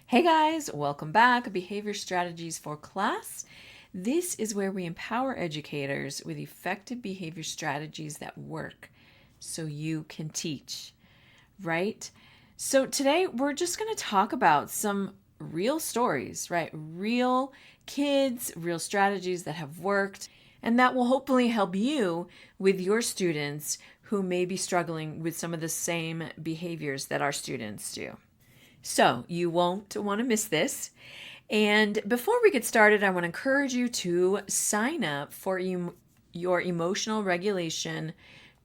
Hey guys, welcome back. Behavior Strategies for Class. This is where we empower educators with effective behavior strategies that work so you can teach, right? So today we're just going to talk about some real stories, right? Real kids, real strategies that have worked, and that will hopefully help you with your students who may be struggling with some of the same behaviors that our students do. So you won't want to miss this. And before we get started, I want to encourage you to sign up for your emotional regulation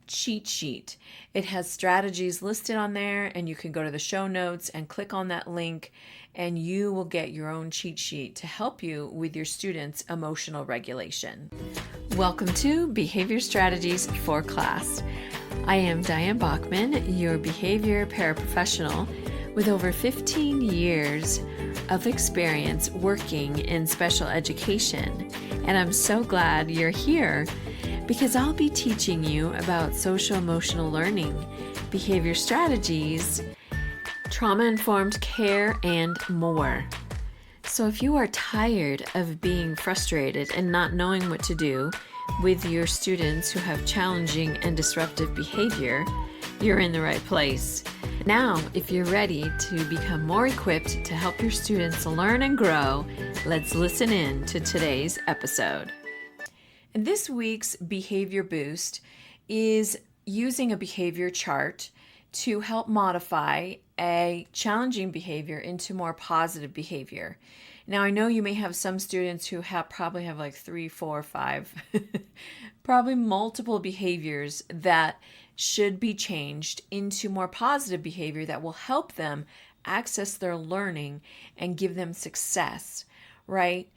cheat sheet. It has strategies listed on there, and you can go to the show notes and click on that link, and you will get your own cheat sheet to help you with your students' emotional regulation. Welcome to Behavior Strategies for Class. I am Diane Bachman, your behavior paraprofessional with over 15 years of experience working in special education. And I'm so glad you're here because I'll be teaching you about social emotional learning, behavior strategies, trauma-informed care, and more. So if you are tired of being frustrated and not knowing what to do with your students who have challenging and disruptive behavior, you're in the right place. Now, if you're ready to become more equipped to help your students learn and grow, let's listen in to today's episode. And this week's Behavior Boost is using a behavior chart to help modify a challenging behavior into more positive behavior. Now, I know you may have some students who probably have like 3, 4, 5, probably multiple behaviors that should be changed into more positive behavior that will help them access their learning and give them success, right?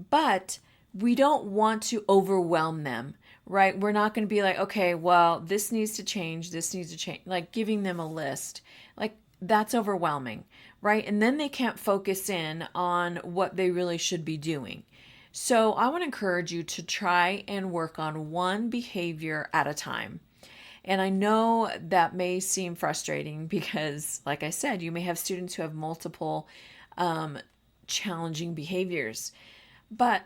But we don't want to overwhelm them, right? We're not going to be like, okay, well, this needs to change, like giving them a list. Like that's overwhelming, right? And then they can't focus in on what they really should be doing. So I want to encourage you to try and work on one behavior at a time. And I know that may seem frustrating because, like I said, you may have students who have multiple challenging behaviors. But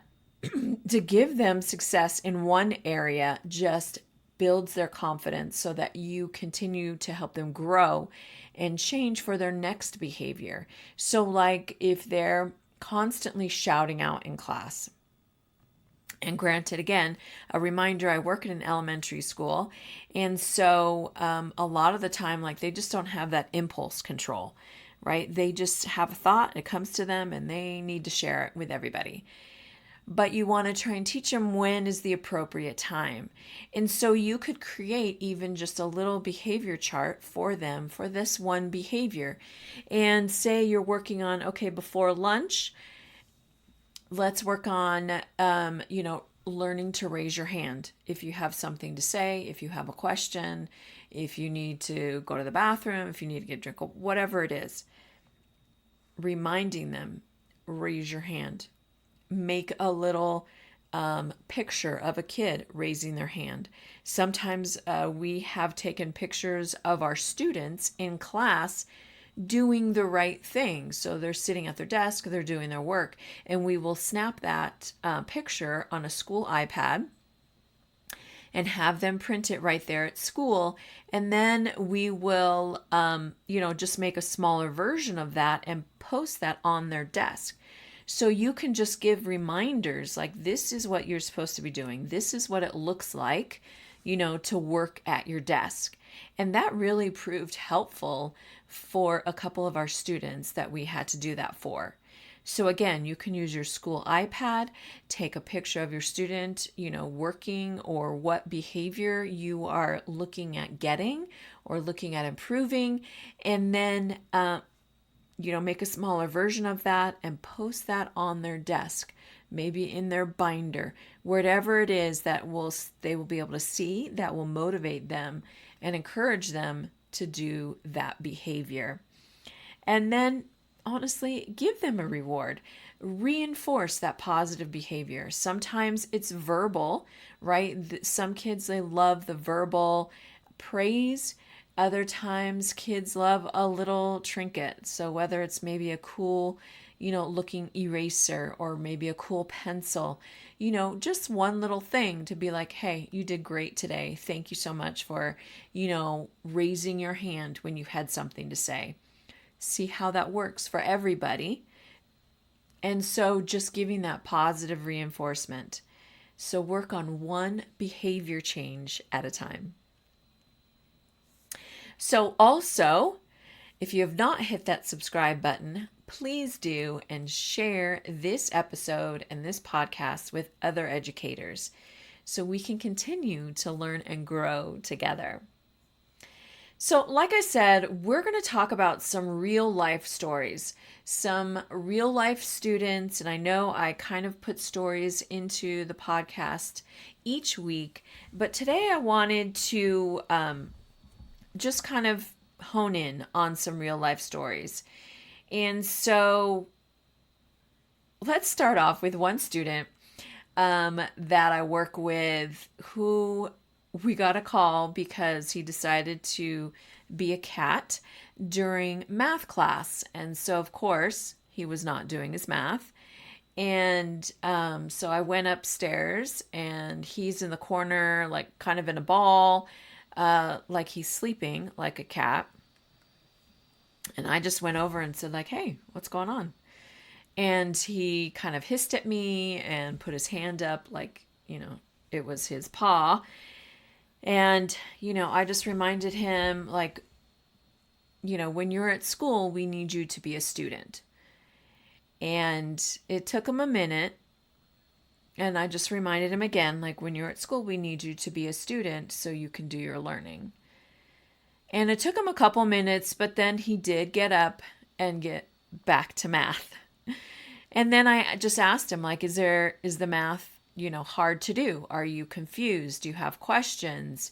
to give them success in one area just builds their confidence so that you continue to help them grow and change for their next behavior. So like if they're constantly shouting out in class, and granted, again, a reminder, I work in an elementary school. And so a lot of the time, like they just don't have that impulse control, right? They just have a thought, it comes to them and they need to share it with everybody. But you want to try and teach them when is the appropriate time. And so you could create even just a little behavior chart for them for this one behavior. And say you're working on, okay, before lunch, let's work on, learning to raise your hand. If you have something to say, if you have a question, if you need to go to the bathroom, if you need to get a drink, whatever it is, reminding them, raise your hand. Make a little picture of a kid raising their hand. Sometimes we have taken pictures of our students in class doing the right thing. So they're sitting at their desk, they're doing their work, and we will snap that picture on a school iPad and have them print it right there at school. And then we will, just make a smaller version of that and post that on their desk. So you can just give reminders like this is what you're supposed to be doing. This is what it looks like, to work at your desk. And that really proved helpful for a couple of our students that we had to do that for. So again, you can use your school iPad, take a picture of your student, working or what behavior you are looking at getting or looking at improving, and then make a smaller version of that and post that on their desk, maybe in their binder, whatever it is that they will be able to see that will motivate them and encourage them to do that behavior. And then honestly, give them a reward. Reinforce that positive behavior. Sometimes it's verbal, right? Some kids, they love the verbal praise Other times kids love a little trinket. So whether it's maybe a cool, looking eraser or maybe a cool pencil, just one little thing to be like, hey, you did great today. Thank you so much for, raising your hand when you had something to say. See how that works for everybody. And so just giving that positive reinforcement. So work on one behavior change at a time. So also, if you have not hit that subscribe button, please do and share this episode and this podcast with other educators so we can continue to learn and grow together. So, like I said, we're going to talk about some real life stories, some real life students. And I know I kind of put stories into the podcast each week, but today I wanted to just kind of hone in on some real life stories. And so let's start off with one student that I work with who we got a call because he decided to be a cat during math class. And so, of course, he was not doing his math. And so I went upstairs and he's in the corner, like kind of in a ball, like he's sleeping like a cat. And I just went over and said like, hey, what's going on? And he kind of hissed at me and put his hand up like, it was his paw. And, I just reminded him like, when you're at school, we need you to be a student. And it took him a minute. And I just reminded him again, like, when you're at school, we need you to be a student so you can do your learning. And it took him a couple minutes, but then he did get up and get back to math. And then I just asked him, like, is the math, hard to do? Are you confused? Do you have questions?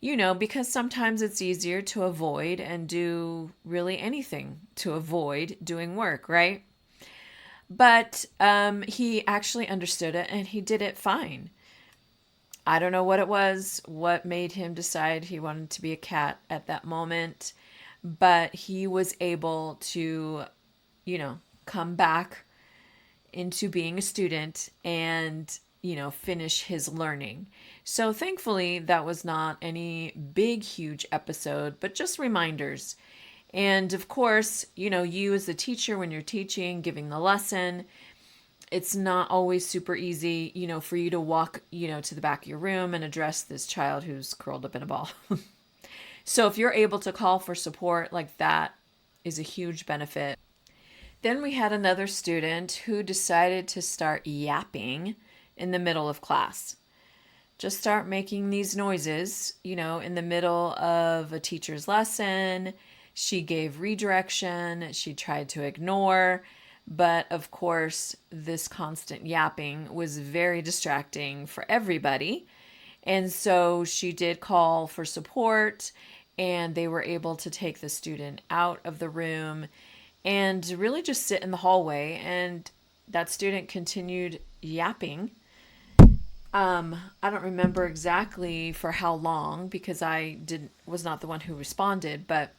Because sometimes it's easier to avoid and do really anything to avoid doing work, right? But he actually understood it and he did it fine. I don't know what it was, what made him decide he wanted to be a cat at that moment, but he was able to, come back into being a student and, finish his learning. So thankfully, that was not any big, huge episode, but just reminders. And of course, you as the teacher, when you're teaching, giving the lesson, it's not always super easy, for you to walk, to the back of your room and address this child who's curled up in a ball. So if you're able to call for support, like that is a huge benefit. Then we had another student who decided to start yapping in the middle of class. Just start making these noises, in the middle of a teacher's lesson. She gave redirection. She tried to ignore. But of course, this constant yapping was very distracting for everybody. And so she did call for support and they were able to take the student out of the room and really just sit in the hallway. And that student continued yapping. I don't remember exactly for how long because I was not the one who responded, but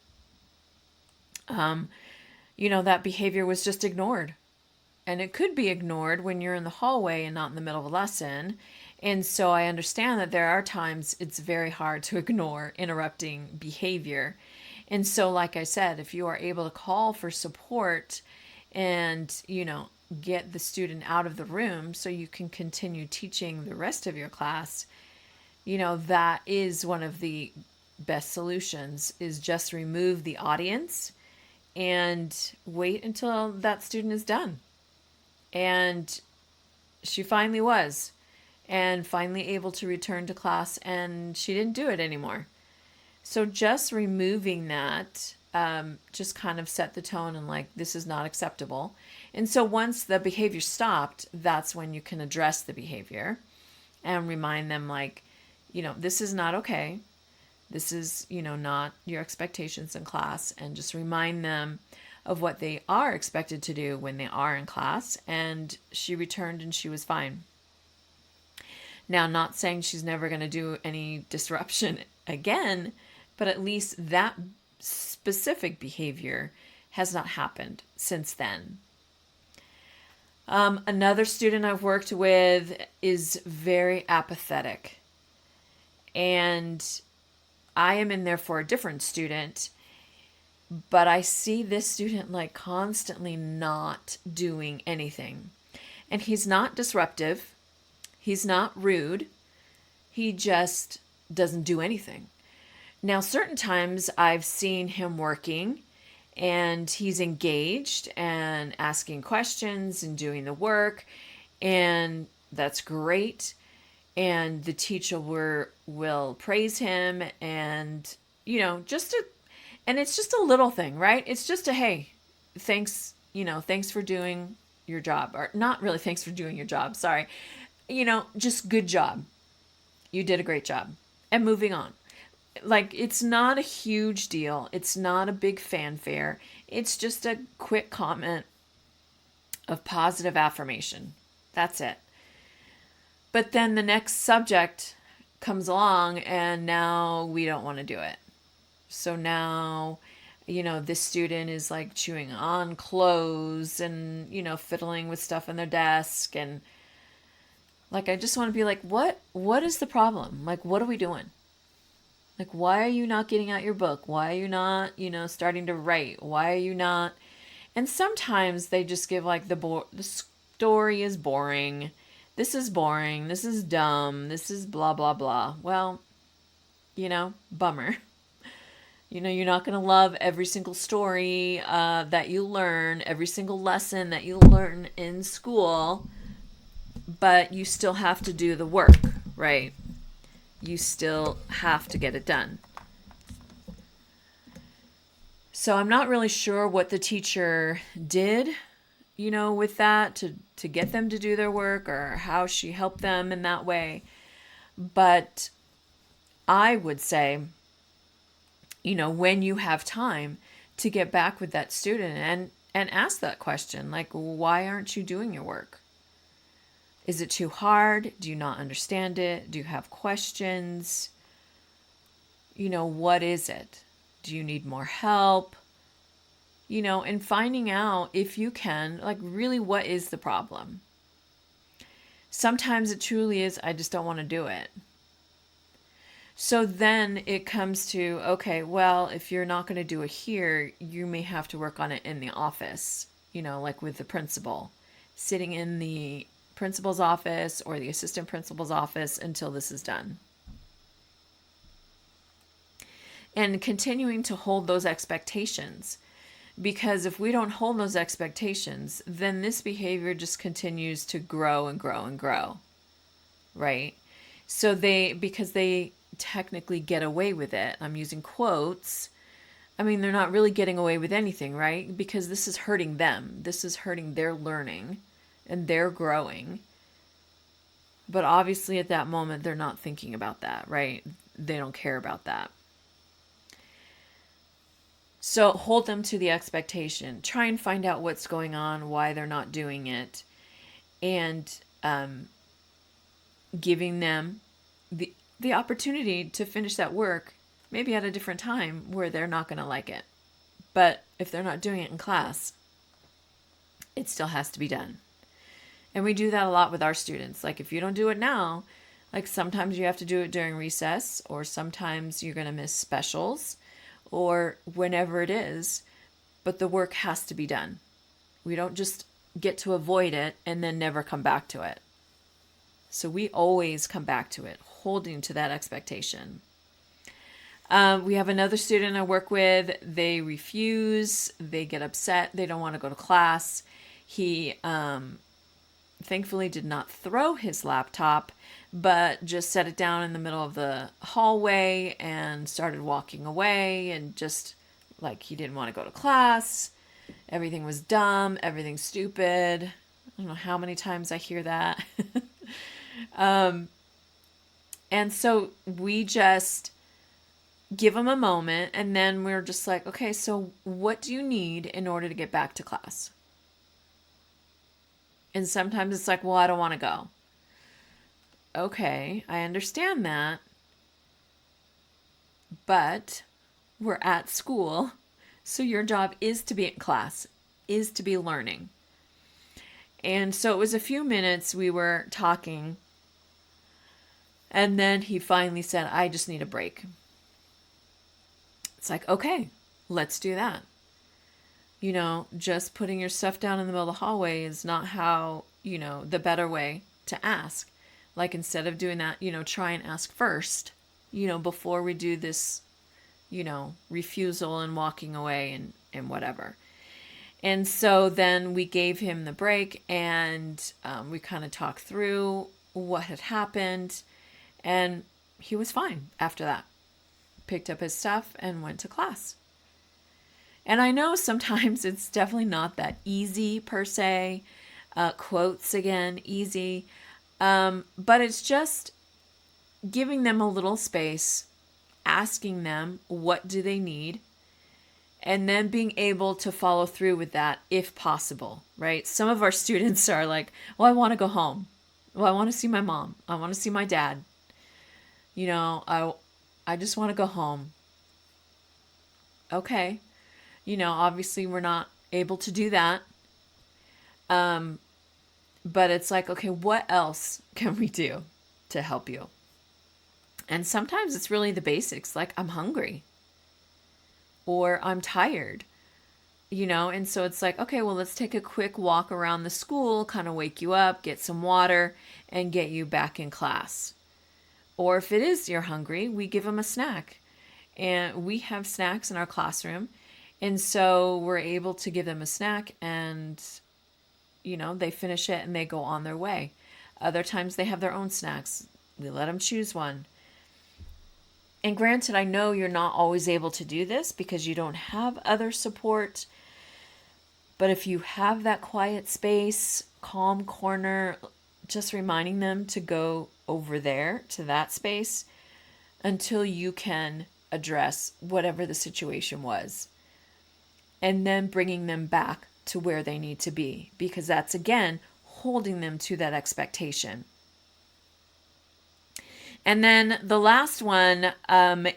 that behavior was just ignored. And it could be ignored when you're in the hallway and not in the middle of a lesson. And so I understand that there are times it's very hard to ignore interrupting behavior. And so, like I said, if you are able to call for support and, get the student out of the room so you can continue teaching the rest of your class, that is one of the best solutions, is just remove the audience and wait until that student is done. And she finally was, and finally able to return to class, and she didn't do it anymore. So just removing that just kind of set the tone and like, this is not acceptable. And so once the behavior stopped, that's when you can address the behavior and remind them like, this is not okay. This is, not your expectations in class, and just remind them of what they are expected to do when they are in class. And she returned and she was fine. Now, not saying she's never going to do any disruption again, but at least that specific behavior has not happened since then. Another student I've worked with is very apathetic, and I am in there for a different student, but I see this student like constantly not doing anything. And he's not disruptive, he's not rude, he just doesn't do anything. Now, certain times I've seen him working and he's engaged and asking questions and doing the work, and that's great. And the teacher will praise him, and and it's just a little thing, right? It's just a, hey, thanks, thanks for doing your job, or not really thanks for doing your job, sorry. Just good job. You did a great job. And moving on. Like, it's not a huge deal. It's not a big fanfare. It's just a quick comment of positive affirmation. That's it. But then the next subject comes along and now we don't want to do it. So now, this student is like chewing on clothes and, fiddling with stuff on their desk. And like, I just want to be like, what is the problem? Like, what are we doing? Like, why are you not getting out your book? Why are you not, starting to write? Why are you not? And sometimes they just give like the story is boring. This is boring. This is dumb. This is blah, blah, blah. Well, bummer. You're not going to love every single story that you learn, every single lesson that you learn in school, but you still have to do the work, right? You still have to get it done. So I'm not really sure what the teacher did, with that to get them to do their work, or how she helped them in that way. But I would say, when you have time, to get back with that student and ask that question, like, why aren't you doing your work? Is it too hard? Do you not understand it? Do you have questions? What is it? Do you need more help? And finding out, if you can, like, really, what is the problem? Sometimes it truly is, I just don't want to do it. So then it comes to, okay, well, if you're not going to do it here, you may have to work on it in the office, like with the principal, sitting in the principal's office or the assistant principal's office until this is done. And continuing to hold those expectations, because if we don't hold those expectations, then this behavior just continues to grow and grow and grow, right? So because they technically get away with it, I'm using quotes, I mean, they're not really getting away with anything, right? Because this is hurting them. This is hurting their learning and their growing. But obviously at that moment, they're not thinking about that, right? They don't care about that. So hold them to the expectation. Try and find out what's going on, why they're not doing it, and giving them the opportunity to finish that work, maybe at a different time where they're not going to like it. But if they're not doing it in class, it still has to be done. And we do that a lot with our students. Like, if you don't do it now, like, sometimes you have to do it during recess, or sometimes you're going to miss specials, or whenever it is, but the work has to be done. We don't just get to avoid it and then never come back to it. So we always come back to it, holding to that expectation. We have another student I work with. They refuse. They get upset. They don't want to go to class. He thankfully did not throw his laptop, but just set it down in the middle of the hallway and started walking away, and just like, he didn't want to go to class. Everything was dumb. Everything's stupid. I don't know how many times I hear that. And so we just give them a moment, and then we're just like, okay, so what do you need in order to get back to class? And sometimes it's like, well, I don't want to go. Okay, I understand that. but we're at school, so your job is to be in class, is to be learning. And so it was a few minutes we were talking, and then he finally said, I just need a break. It's like, okay, let's do that. Just putting your stuff down in the middle of the hallway is not how, the better way to ask. Like, instead of doing that, try and ask first, before we do this, refusal and walking away and whatever. And so then we gave him the break, and we kind of talked through what had happened, and he was fine after that. Picked up his stuff and went to class. And I know sometimes it's definitely not that easy per se. Quotes again, easy. But it's just giving them a little space, asking them what do they need, and then being able to follow through with that if possible, right? Some of our students are like, well, I want to go home. Well, I want to see my mom. I want to see my dad. I just want to go home. Okay. Obviously we're not able to do that. But it's like, okay, what else can we do to help you? And sometimes it's really the basics, like I'm hungry or I'm tired, and so it's like, okay, well, let's take a quick walk around the school, kind of wake you up, get some water, and get you back in class. Or if it is you're hungry, we give them a snack. And we have snacks in our classroom. And so we're able to give them a snack, and, they finish it and they go on their way. Other times they have their own snacks. We let them choose one. And granted, I know you're not always able to do this because you don't have other support. But if you have that quiet space, calm corner, just reminding them to go over there to that space until you can address whatever the situation was. And then bringing them back to where they need to be, because that's, again, holding them to that expectation. And then the last one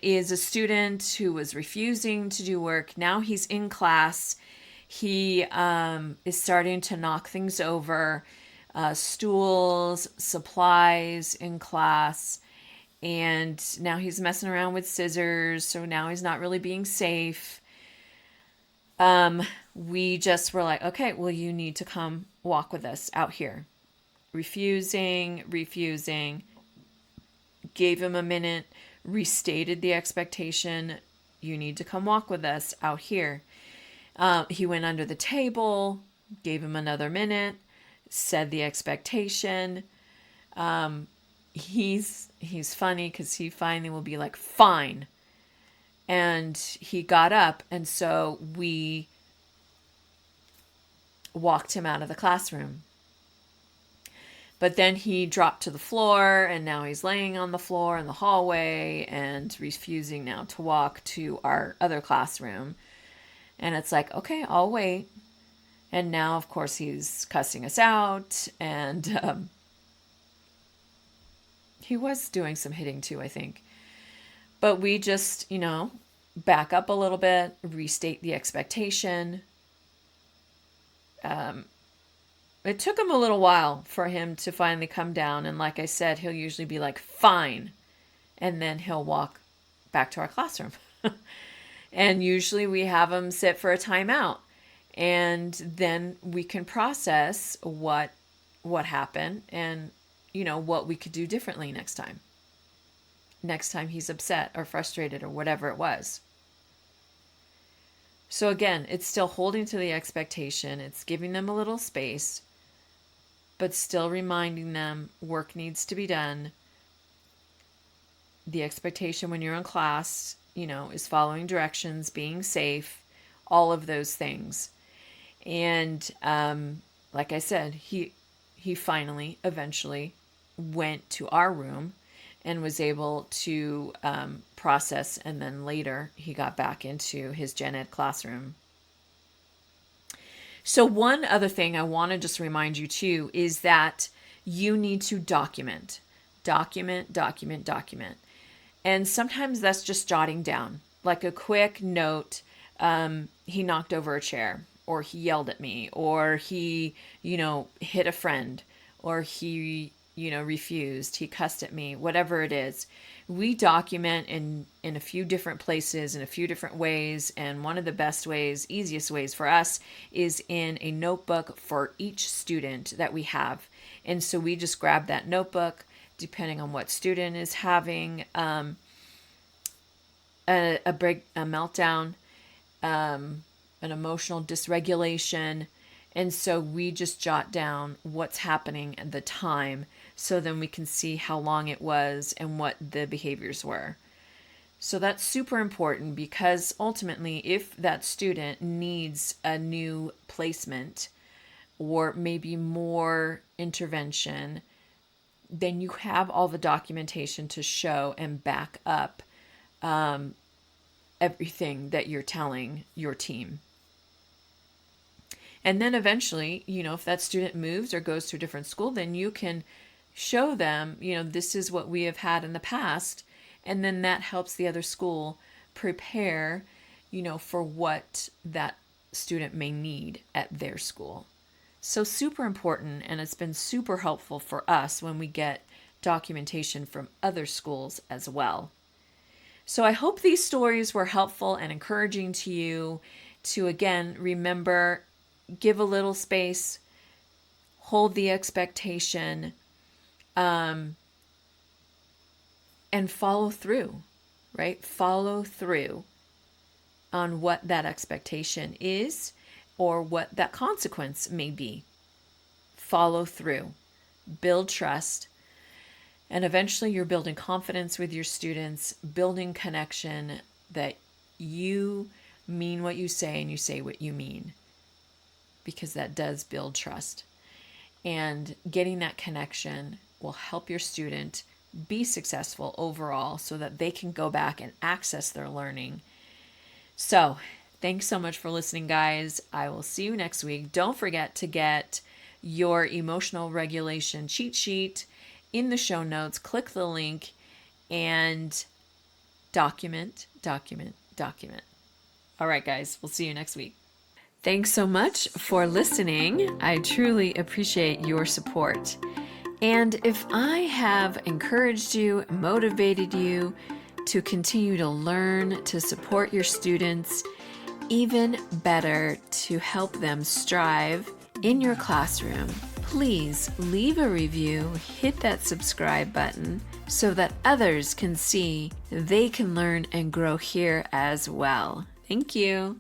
is a student who was refusing to do work. Now he's in class. He is starting to knock things over, stools, supplies in class. And now he's messing around with scissors. So now he's not really being safe. We just were like, okay, well, you need to come walk with us out here. Refusing. Gave him a minute, restated the expectation. You need to come walk with us out here. He went under the table, gave him another minute, said the expectation. He's funny because he finally will be like, fine. And he got up, and so we walked him out of the classroom. But then he dropped to the floor, and now he's laying on the floor in the hallway and refusing now to walk to our other classroom. And it's like, okay, I'll wait. And now, of course, he's cussing us out, and he was doing some hitting too, I think. But we just, back up a little bit, restate the expectation. It took him a little while for him to finally come down. And like I said, he'll usually be like, fine. And then he'll walk back to our classroom. And usually we have him sit for a timeout. And then we can process what happened and, what we could do differently next time. Next time he's upset or frustrated or whatever it was. So again, it's still holding to the expectation. It's giving them a little space, but still reminding them work needs to be done. The expectation when you're in class, is following directions, being safe, all of those things. And like I said, he finally, eventually went to our room and was able to process, and then later he got back into his gen ed classroom. So one other thing I want to just remind you too is that you need to document. And sometimes that's just jotting down, like a quick note. He knocked over a chair, or he yelled at me, or he, hit a friend, or he, refused, he cussed at me, whatever it is. We document in a few different places, in a few different ways. And one of the best ways, easiest ways for us is in a notebook for each student that we have. And so we just grab that notebook, depending on what student is having a meltdown, an emotional dysregulation. And so we just jot down what's happening at the time, so then we can see how long it was and what the behaviors were. So that's super important, because ultimately, if that student needs a new placement or maybe more intervention, then you have all the documentation to show and back up everything that you're telling your team. And then eventually, if that student moves or goes to a different school, then you can show them, this is what we have had in the past. And then that helps the other school prepare, for what that student may need at their school. So super important, and it's been super helpful for us when we get documentation from other schools as well. So I hope these stories were helpful and encouraging to you to, again, remember, give a little space, hold the expectation, and follow through, right? Follow through on what that expectation is or what that consequence may be. Follow through, build trust, and eventually you're building confidence with your students, building connection, that you mean what you say and you say what you mean, because that does build trust. And getting that connection will help your student be successful overall, so that they can go back and access their learning. So thanks so much for listening, guys. I will see you next week. Don't forget to get your emotional regulation cheat sheet in the show notes. Click the link and document. All right, guys, we'll see you next week. Thanks so much for listening. I truly appreciate your support. And if I have encouraged you, motivated you to continue to learn, to support your students, even better, to help them strive in your classroom, please leave a review, hit that subscribe button so that others can see they can learn and grow here as well. Thank you.